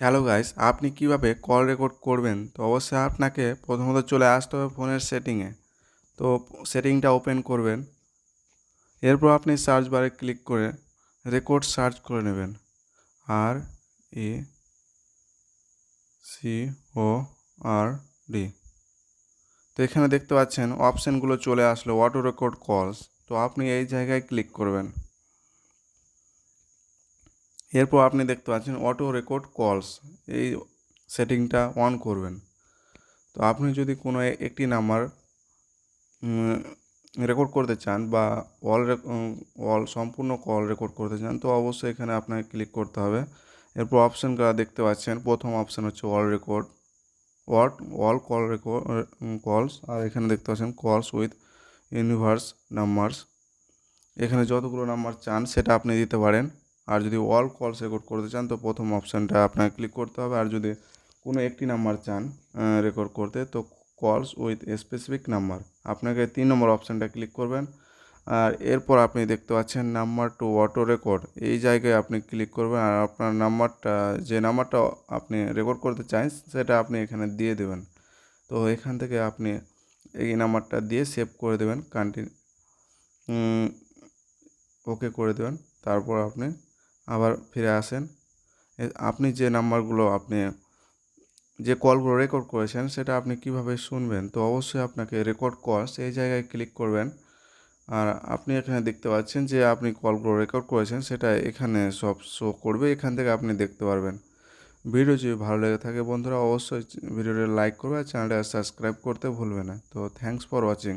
Hello guys, আপনি কিভাবে call record করবেন? তো অবশ্যই আপনাকে প্রথমত চলে আসতে হবে ফোনের সেটিংয়ে। তো সেটিংটা ওপেন করবেন। এরপর আপনি সার্চ বারে ক্লিক করে রেকর্ড সার্চ করে নেবেন। RECORD। তো এখানে দেখতে পাচ্ছেন অপশানগুলো চলে আসলো, অটো রেকর্ড কলস। তো আপনি এই জায়গায় ক্লিক করবেন। এরপর আপনি দেখতে পাচ্ছেন অটো রেকর্ড কলস, এই সেটিংটা অন করবেন। তো আপনি যদি কোনো একটি নাম্বার রেকর্ড করতে চান বা অল সম্পূর্ণ কল রেকর্ড করতে চান, তো অবশ্যই এখানে আপনাকে ক্লিক করতে হবে। এরপর অপশানগুলো দেখতে পাচ্ছেন, প্রথম অপশান হচ্ছে all record, what all call record calls. আর এখানে দেখতে পাচ্ছেন কলস উইথ ইউনিভার্স নাম্বারস। এখানে যতগুলো নাম্বার চান সেটা আপনি দিতে পারেন। আর যদি অল কলস রেকর্ড করতে চান তো প্রথম অপশানটা আপনাকে ক্লিক করতে হবে। আর যদি কোনো একটি নাম্বার চান রেকর্ড করতে, তো কলস উইথ স্পেসিফিক নাম্বার, আপনাকে 3 নম্বর অপশানটা ক্লিক করবেন। আর এরপর আপনি দেখতে পাচ্ছেন নাম্বার টু অটো রেকর্ড, এই জায়গায় আপনি ক্লিক করবেন। আর আপনার নাম্বারটা, যে নাম্বারটা আপনি রেকর্ড করতে চান সেটা আপনি এখানে দিয়ে দেবেন। তো এখান থেকে আপনি এই নাম্বারটা দিয়ে সেভ করে দেবেন, ওকে করে দেবেন। তারপর আপনি আবার ফিরে আসেন। আপনি যে নাম্বারগুলো যে কলগুলো রেকর্ড করেছেন সেটা আপনি কিভাবে শুনবেন, তো অবশ্যই আপনাকে রেকর্ড কলস এই জায়গায় ক্লিক করবেন। আর আপনি এখানে দেখতে পাচ্ছেন যে আপনি কলগুলো রেকর্ড করেছেন সেটা এখানে সব শো করবে, এখান থেকে আপনি দেখতে পারবেন। ভিডিও যদি ভালো লেগে থাকে বন্ধুরা, অবশ্যই ভিডিওটা লাইক করবে আর চ্যানেলটা সাবস্ক্রাইব করতে ভুলবে না। তো থ্যাঙ্কস ফর ওয়াচিং।